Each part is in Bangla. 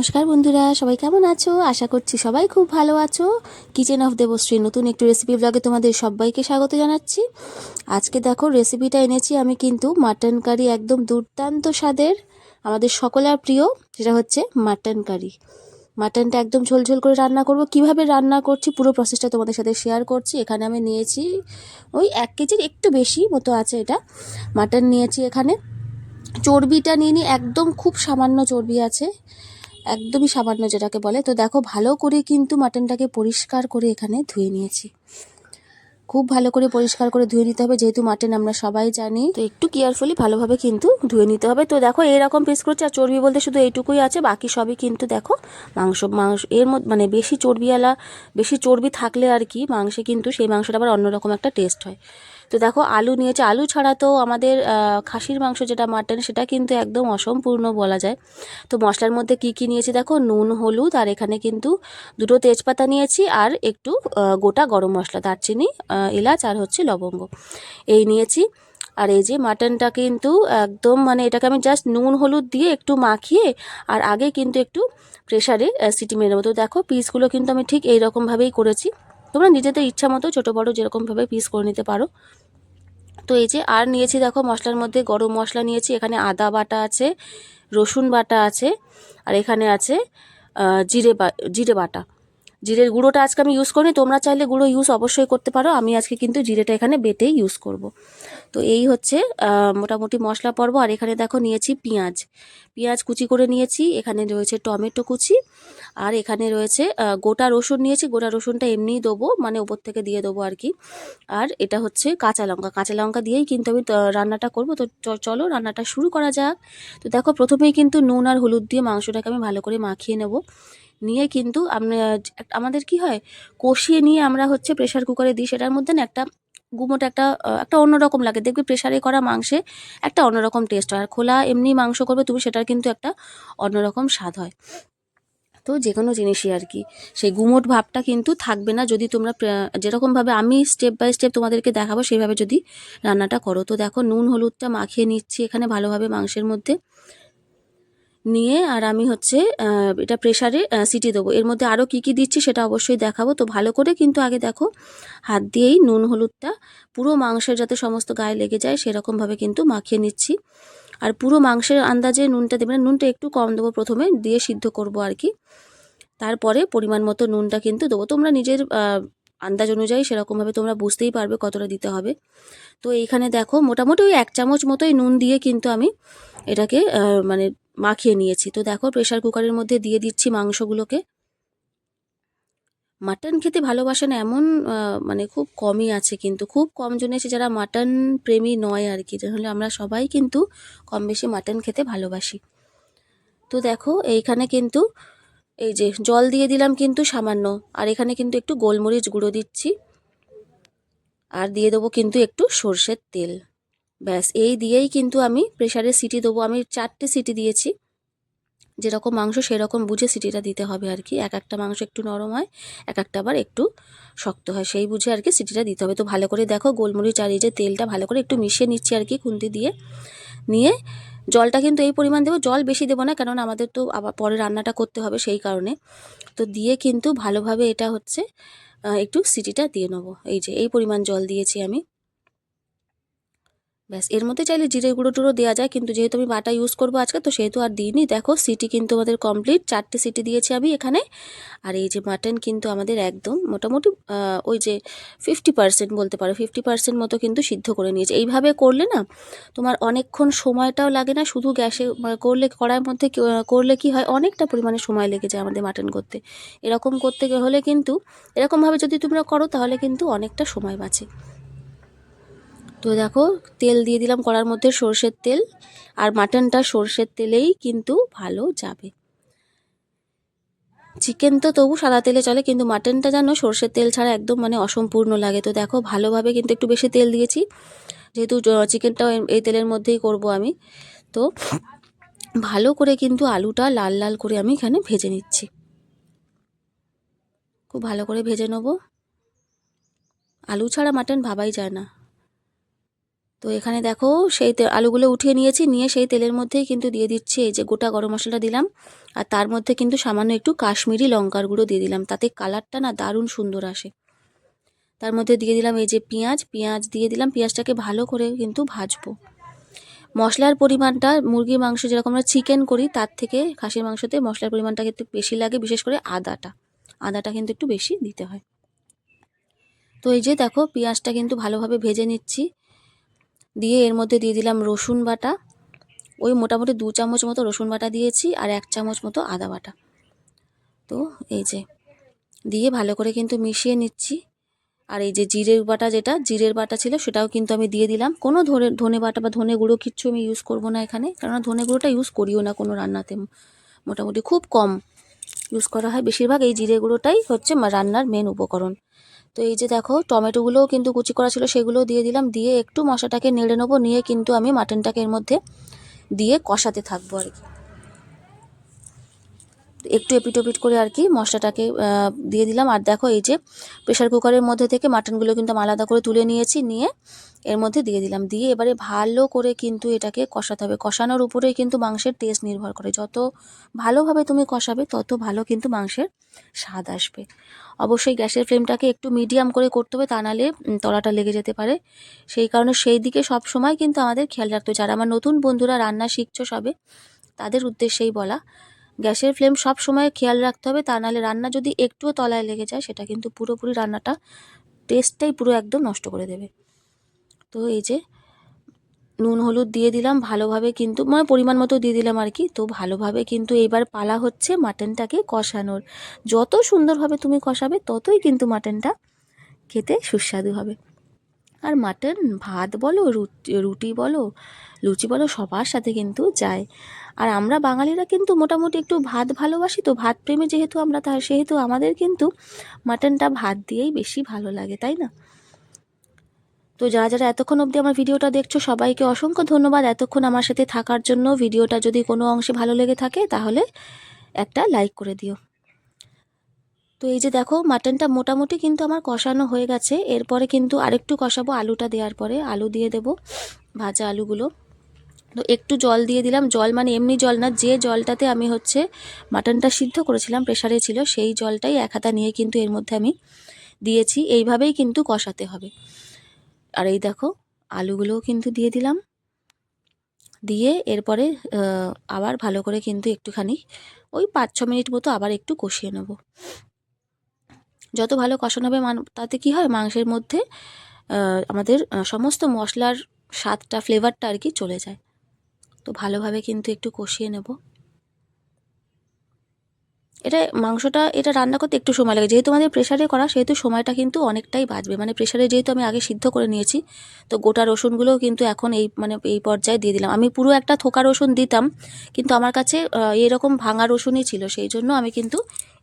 নমস্কার বন্ধুরা, সবাই কেমন আছো? আশা করছি সবাই খুব ভালো আছো। কিচেন অফ দেবশ্রী নতুন একটি রেসিপি ব্লগে তোমাদের সবাইকে স্বাগত জানাচ্ছি। আজকে দেখো রেসিপিটা এনেছি আমি কিন্তু মাটন কারি, একদম দুর্দান্ত স্বাদের, আমাদের সকলের প্রিয়, সেটা হচ্ছে মাটন কারি। মাটনটা একদম ঝোলঝোল করে রান্না করব। কিভাবে রান্না করছি পুরো প্রসেসটা তোমাদের সাথে শেয়ার করছি। এখানে আমি নিয়েছি ওই 1 কেজির একটু বেশি মতো আছে এটা মাটন নিয়েছি। এখানে চর্বিটা নিয়ে নিই, একদম খুব সামান্য চর্বি আছে, একদমই সামান্য যেটাকে বলে। তো দেখো ভালো করে কিন্তু মাটনটাকে পরিষ্কার করে এখানে ধুয়ে নিয়েছি। খুব ভালো করে পরিষ্কার করে ধুয়ে নিতে হবে, যেহেতু মাটন আমরা সবাই জানি, তো একটু কেয়ারফুলি ভালোভাবে কিন্তু ধুয়ে নিতে হবে। তো দেখো এইরকম পিস করছে, আর চর্বি বলতে শুধু এইটুকুই আছে, বাকি সবই কিন্তু দেখো মাংস এর মধ্যে মানে বেশি চর্বিওয়ালা, বেশি চর্বি থাকলে আর কি মাংসে কিন্তু সেই মাংসটা আবার অন্যরকম একটা টেস্ট হয়। তো দেখো আলু নিয়েছে, আলু ছাড়া তো আমাদের খাসির মাংস যেটা মাটন সেটা কিন্তু একদম অসম্পূর্ণ বলা যায়। তো মশলার মধ্যে কি কি নিয়েছি দেখো, নুন, হলুদ, আর এখানে কিন্তু 2টো তেজপাতা নিয়েছি, আর একটু গোটা গরম মশলা, দারচিনি, এলাচ, আর হচ্ছে লবঙ্গ, এই নিয়েছি। আর এই যে মাটনটা কিন্তু একদম মানে এটাকে আমি জাস্ট নুন হলুদ দিয়ে একটু মাখিয়ে আর আগে কিন্তু একটু প্রেশারে সিটি মেরে নেবো। তো দেখো পিসগুলো কিন্তু আমি ঠিক এইরকমভাবেই করেছি, তোমরা নিজেদের ইচ্ছা মতো ছোটো বড়ো যেরকমভাবে পিস করে নিতে পারো। তো এই যে আর নিয়েছি দেখো মশলার মধ্যে গরম মশলা নিয়েছি, এখানে আদা বাটা আছে, রসুন বাটা আছে, আর এখানে আছে জিরে বাটা। জিরের গুঁড়োটা আজকে আমি ইউজ করিনি, তোমরা চাইলে গুঁড়ো ইউজ অবশ্যই করতে পারো, আমি আজকে কিন্তু জিরেটা এখানে বেটেই ইউজ করব। তো এই হচ্ছে মোটামুটি মশলা পর্ব। আর এখানে দেখো নিয়েছি পেঁয়াজ কুচি করে নিয়েছি, এখানে রয়েছে টমেটো কুচি, আর এখানে রয়েছে গোটা রসুন নিয়েছি। গোটা রসুনটা এমনিই দেবো, মানে ওপর থেকে দিয়ে দেবো আর কি। আর এটা হচ্ছে কাঁচা লঙ্কা দিয়েই কিন্তু আমি রান্নাটা করব। তো চলো রান্নাটা শুরু করা যাক। তো দেখো প্রথমেই কিন্তু নুন আর হলুদ দিয়ে মাংসটাকে আমি ভালো করে মাখিয়ে নেব। নিয়ে কিন্তু আমাদের কি হয়, কষিয়ে নিয়ে আমরা হচ্ছে প্রেশার কুকারে দিই, সেটার মধ্যে না একটা গুমোট একটা অন্যরকম লাগে, দেখবে প্রেশারে করা মাংসে একটা অন্যরকম টেস্ট হয়, আর খোলা এমনি মাংস করবে তুমি সেটার কিন্তু একটা অন্যরকম স্বাদ হয়। তো যে কোনো জিনিসই আর কি সেই গুমোট ভাবটা কিন্তু থাকবে না যদি তোমরা যেরকমভাবে আমি স্টেপ বাই স্টেপ তোমাদেরকে দেখাবো সেইভাবে যদি রান্নাটা করো। তো দেখো নুন হলুদটা মাখিয়ে নিচ্ছি এখানে ভালোভাবে মাংসের মধ্যে নিয়ে, আর আমি হচ্ছে এটা প্রেশারে সিটি দেবো। এর মধ্যে আরও কী কী দিচ্ছি সেটা অবশ্যই দেখাবো। তো ভালো করে কিন্তু আগে দেখো হাত দিয়েই নুন হলুদটা পুরো মাংসের যাতে সমস্ত গায়ে লেগে যায় সেরকমভাবে কিন্তু মাখিয়ে নিচ্ছি। আর পুরো মাংসের আন্দাজে নুনটা দেবে না, নুনটা একটু কম দেবো প্রথমে, দিয়ে সিদ্ধ করব আর কি। তারপরে পরিমাণ মতো নুনটা কিন্তু দেবো, তোমরা নিজের আন্দাজ অনুযায়ী সেরকমভাবে তোমরা বুঝতেই পারবে কতটা দিতে হবে। তো এইখানে দেখো মোটামুটি ওই 1 চামচ মতোই নুন দিয়ে কিন্তু আমি এটাকে মানে মাখিয়ে নিয়েছি। তো দেখো প্রেশার কুকারের মধ্যে দিয়ে দিচ্ছি মাংসগুলোকে। মাটন খেতে ভালোবাসে না এমন মানে খুব কমই আছে, কিন্তু খুব কম জন আছে যারা মাটন প্রেমী নয় আর কি, তাহলে আমরা সবাই কিন্তু কম বেশি মাটন খেতে ভালোবাসি। তো দেখো এইখানে কিন্তু এই যে জল দিয়ে দিলাম কিন্তু সামান্য, আর এখানে কিন্তু একটু গোলমরিচ গুঁড়ো দিচ্ছি, আর দিয়ে দেবো কিন্তু একটু সর্ষের তেল। ব্যাস এই দিয়েই কিন্তু আমি প্রেশারে সিটি দেবো। আমি 4টে সিটি দিয়েছি, যেরকম মাংস সেরকম বুঝে সিটিটা দিতে হবে আর কি। এক একটা মাংস একটু নরম হয়, এক একটা আবার একটু শক্ত হয়, সেই বুঝে আর কি সিটিটা দিতে হবে। তো ভালো করে দেখো গোলমরিচ আর এই যে তেলটা ভালো করে একটু মিশিয়ে নিচ্ছি আর কি খুন্তি দিয়ে। নিয়ে জলটা কিন্তু এই পরিমাণ দেবো, জল বেশি দেবো না, কারণ আমাদের তো আবার পরে রান্নাটা করতে হবে সেই কারণে। তো দিয়ে কিন্তু ভালোভাবে এটা হচ্ছে একটু সিটিটা দিয়ে নেবো। এই যে এই পরিমাণ জল দিয়েছি আমি। ব্যাস এর মধ্যে চাইলে জিরে গুঁড়ো টুড়ো দেওয়া যায়, কিন্তু যেহেতু আমি বাটা ইউজ করবো আজকে তো সেহেতু আর দিইনি। দেখো সিটি কিন্তু আমাদের কমপ্লিট, 4টে সিটি দিয়েছি আমি এখানে। আর এই যে মাটন কিন্তু আমাদের একদম মোটামুটি ওই যে 50% বলতে পারো, 50% মতো কিন্তু সিদ্ধ করে নিয়েছে। এইভাবে করলে না তোমার অনেকক্ষণ সময়টাও লাগে না, শুধু গ্যাসে করলে কড়াইয়ের মধ্যে করলে কি হয় অনেকটা পরিমাণে সময় লেগে যায় আমাদের মাটন করতে। এরকম করতে হলে কিন্তু এরকমভাবে যদি তোমরা করো তাহলে কিন্তু অনেকটা সময় বাঁচে। তো দেখো তেল দিয়ে দিলাম কড়ার মধ্যে, সর্ষের তেল, আর মাটনটা সর্ষের তেলেই কিন্তু ভালো যাবে। চিকেন তো তবু সাদা তেলে চলে, কিন্তু মাটনটা জানো সর্ষের তেল ছাড়া একদম মানে অসম্পূর্ণ লাগে। তো দেখো ভালোভাবে কিন্তু একটু বেশি তেল দিয়েছি, যেহেতু চিকেনটাও এই তেলের মধ্যেই করব আমি। তো ভালো করে কিন্তু আলুটা লাল লাল করে আমি এখানে ভেজে নিচ্ছি, খুব ভালো করে ভেজে নেব। আলু ছাড়া মাটন ভাবাই যায় না। তো এখানে দেখো সেই আলুগুলো উঠিয়ে নিয়েছি, নিয়ে সেই তেলের মধ্যেই কিন্তু দিয়ে দিচ্ছি এই যে গোটা গরম মশলাটা দিলাম, আর তার মধ্যে কিন্তু সামান্য একটু কাশ্মীরি লঙ্কার গুঁড়ো দিয়ে দিলাম, তাতে কালারটা না দারুণ সুন্দর আসে। তার মধ্যে দিয়ে দিলাম এই যে পেঁয়াজ দিয়ে দিলাম, পেঁয়াজটাকে ভালো করে কিন্তু ভাজবো। মশলার পরিমাণটা মুরগির মাংস যেরকম আমরা চিকেন করি তার থেকে খাসির মাংসতে মশলার পরিমাণটা একটু বেশি লাগে, বিশেষ করে আদাটা কিন্তু একটু বেশি দিতে হয়। তো এই যে দেখো পেঁয়াজটা কিন্তু ভালোভাবে ভেজে নিচ্ছি, দিয়ে এর মধ্যে দিয়ে দিলাম রসুন বাটা, ওই মোটামুটি 2 চামচ মতো রসুন বাটা দিয়েছি, আর 1 চামচ মতো আদা বাটা। তো এই যে দিয়ে ভালো করে কিন্তু মিশিয়ে নিচ্ছি। আর এই যে জিরের বাটা ছিল সেটাও কিন্তু আমি দিয়ে দিলাম। কোনো ধনে বাটা বা ধনে গুঁড়ো কিচ্ছু আমি ইউজ করব না এখানে, কেননা ধনে গুঁড়োটা ইউজ করিও না কোনো রান্নাতে, মোটামুটি খুব কম ইউজ করা হয়, বেশিরভাগ এই জিরে গুঁড়োটাই হচ্ছে রান্নার মেন উপকরণ। তো এই যে দেখো টমেটোগুলোও কিন্তু কুচি করা ছিল, সেগুলোও দিয়ে দিলাম, দিয়ে একটু মশলাটাকে নেড়ে নেবো, নিয়ে কিন্তু আমি মাটনটাকে এর মধ্যে দিয়ে কষাতে থাকবো আর কি। একটু এপিটোপিট করে আর কি মশলাটাকে দিয়ে দিলাম। আর দেখো এই যে প্রেশার কুকারের মধ্যে থেকে মাটনগুলো কিন্তু আমি আলাদা করে তুলে নিয়েছি, নিয়ে এর মধ্যে দিয়ে দিলাম, দিয়ে এবারে ভালো করে কিন্তু এটাকে কষাতে হবে। কষানোর উপরেই কিন্তু মাংসের টেস্ট নির্ভর করে, যত ভালোভাবে তুমি কষাবে তত ভালো কিন্তু মাংসের স্বাদ আসবে। অবশ্যই গ্যাসের ফ্লেমটাকে একটু মিডিয়াম করে করতে হবে, তা নাহলে তলাটা লেগে যেতে পারে। সেই কারণে সেই দিকে সব সময় কিন্তু আমাদের খেয়াল রাখতে হবে। যারা আমার নতুন বন্ধুরা রান্না শিখছো সবে, তাদের উদ্দেশ্যেই বলা, গ্যাসের ফ্লেম সব সময় খেয়াল রাখতে হবে, তা নাহলে রান্না যদি একটুও তলায় লেগে যায় সেটা কিন্তু পুরোপুরি রান্নাটা টেস্টটাই পুরো একদম নষ্ট করে দেবে। তো এই যে নুন হলুদ দিয়ে দিলাম ভালোভাবে, কিন্তু মানে পরিমাণ মতো দিয়ে দিলাম আর কি। তো ভালোভাবে কিন্তু এইবার পালা হচ্ছে মাটনটাকে কষানোর। যত সুন্দরভাবে তুমি কষাবে ততই কিন্তু মাটনটা খেতে সুস্বাদু হবে। আর মাটন ভাত বলো, রুটি বলো, লুচি বলো, সবার সাথে কিন্তু যায়। আর আমরা বাঙালিরা কিন্তু মোটামুটি একটু ভাত ভালোবাসি, তো ভাত প্রেমী যেহেতু আমরা, সেহেতু আমাদের কিন্তু মাটনটা ভাত দিয়েই বেশি ভালো লাগে, তাই না? তো যারা যারা এতক্ষণ অবধি আমার ভিডিওটা দেখছো সবাইকে অসংখ্য ধন্যবাদ এতক্ষণ আমার সাথে থাকার জন্য। ভিডিওটা যদি কোনো অংশে ভালো লেগে থাকে তাহলে একটা লাইক করে দিও। তো এই যে দেখো মাটনটা মোটামুটি কিন্তু আমার কষানো হয়ে গেছে, এরপরে কিন্তু আরেকটু কষাবো। আলুটা দেওয়ার পরে আলু দিয়ে দেবো, ভাজা আলুগুলো। তো একটু জল দিয়ে দিলাম, জল মানে এমনি জল না, যে জলটাতে আমি হচ্ছে মাটনটা সিদ্ধ করেছিলাম, প্রেসারে ছিল সেই জলটাই 1 হাতা নিয়ে কিন্তু এর মধ্যে আমি দিয়েছি। এইভাবেই কিন্তু কষাতে হবে। আর এই দেখো আলুগুলোও কিন্তু দিয়ে দিলাম, দিয়ে এরপরে আবার ভালো করে কিন্তু একটুখানি ওই 5-6 মিনিট মতো আবার একটু কষিয়ে নেব। যত ভালো কষানো হবে তাতে কি হয়, মাংসের মধ্যে আমাদের সমস্ত মশলার স্বাদটা, ফ্লেভারটা আর কি চলে যায়। তো ভালোভাবে কিন্তু একটু কষিয়ে নেব। এটা রান্না করতে একটু সময় লাগে, যেহেতু আমাদের প্রেসারে করা সেহেতু সময়টা কিন্তু অনেকটাই বাঁচবে। মানে প্রেসারে যেহেতু আমি আগে সিদ্ধ করে নিয়েছি, তো গোটা রসুনগুলোও কিন্তু এখন এই পর্যায়ে দিয়ে দিলাম। আমি পুরো একটা থোকা রসুন দিতাম, কিন্তু আমার কাছে এরকম ভাঙা রসুনই ছিল, সেই জন্য আমি কিন্তু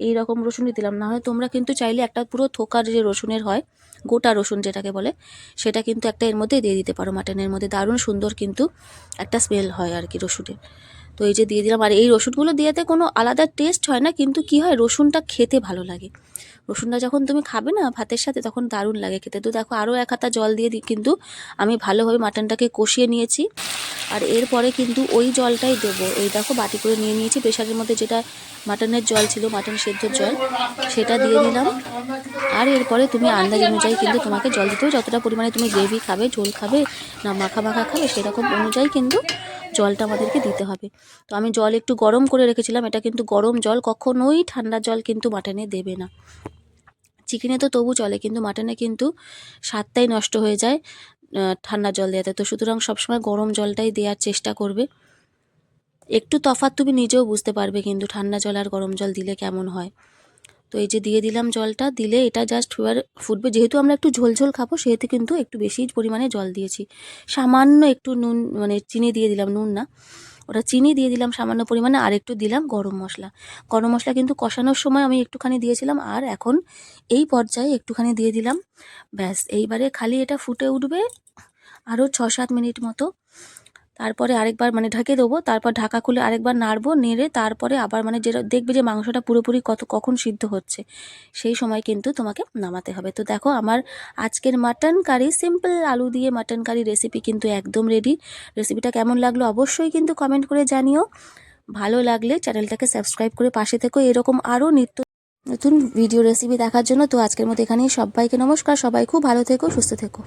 এই রকম রসুনই দিলাম। নাহলে তোমরা কিন্তু চাইলে একটা পুরো থোকার যে রসুনের হয়, গোটা রসুন যেটাকে বলে, সেটা কিন্তু একটা এর মধ্যে দিয়ে দিতে পারো। মাটনের মধ্যে দারুণ সুন্দর কিন্তু একটা স্মেল হয় আর কি রসুনের। তো এই যে দিয়ে দিলাম, আর এই রসুনগুলো দিয়েতে কোনো আলাদা টেস্ট হয় না, কিন্তু কি হয়, রসুনটা খেতে ভালো লাগে। রসুনটা যখন তুমি খাবে না ভাতের সাথে, তখন দারুণ লাগে খেতে। তো দেখো আরও 1 হাতা জল দিয়ে কিন্তু আমি ভালোভাবে মাটনটাকে কষিয়ে নিয়েছি। আর এরপরে কিন্তু ওই জলটাই দেবো। এই দেখো বাটি করে নিয়ে নিয়েছি, প্রেশারের মধ্যে যেটা মাটনের জল ছিল, মাটন সেদ্ধর জল, সেটা দিয়ে দিলাম। আর এরপরে তুমি আন্দাজ অনুযায়ী কিন্তু তোমাকে জল দিতে হবে, যতটা পরিমাণে তুমি গ্রেভি খাবে, ঝোল খাবে না মাখা মাখা খাবে, সেরকম অনুযায়ী কিন্তু জলটা আমাদেরকে দিতে হবে। তো আমি জল একটু গরম করে রেখেছিলাম, এটা কিন্তু গরম জল, কখনোই ঠান্ডা জল কিন্তু মাটনে দেবে না। চিকেনে তো তবু চলে, কিন্তু মাটনে কিন্তু স্বাদটাই নষ্ট হয়ে যায় ঠান্ডা জল দেওয়াতে। তো সুতরাং সবসময় গরম জলটাই দেওয়ার চেষ্টা করবে। একটু তফাৎ তুমি নিজেও বুঝতে পারবে কিন্তু ঠান্ডা জল আর গরম জল দিলে কেমন হয়। তো এই যে দিয়ে দিলাম জলটা, দিলে এটা জাস্ট এবার ফুটবে। যেহেতু আমরা একটু ঝোল খাবো সেহেতু কিন্তু একটু বেশি পরিমাণে জল দিয়েছি। সামান্য একটু নুন, মানে চিনি দিয়ে দিলাম, নুন না ওটা চিনি দিয়ে দিলাম সামান্য পরিমাণে। আর একটু দিলাম গরম মশলা কিন্তু কষানোর সময় আমি একটুখানি দিয়েছিলাম, আর এখন এই পর্যায়ে একটুখানি দিয়ে দিলাম। ব্যাস এইবারে খালি এটা ফুটে উঠবে আরও 6-7 মিনিট মতো। তারপরে আরেকবার মানে ঢেকে দেবো, তারপর ঢাকা খুলে আরেকবার নাড়বো, নেড়ে তারপরে আবার মানে যেটা দেখবে যে মাংসটা পুরোপুরি কখন সিদ্ধ হচ্ছে, সেই সময় কিন্তু তোমাকে নামাতে হবে। তো দেখো আমার আজকের মাটন কারি, সিম্পল আলু দিয়ে মাটন কারি রেসিপি কিন্তু একদম রেডি। রেসিপিটা কেমন লাগলো অবশ্যই কিন্তু কমেন্ট করে জানিও। ভালো লাগলে চ্যানেলটাকে সাবস্ক্রাইব করে পাশে থেকো এরকম আরও নিত্য নতুন ভিডিও রেসিপি দেখার জন্য। তো আজকের মতো এখানেই, সবাইকে নমস্কার, সবাই খুব ভালো থেকো, সুস্থ থেকো।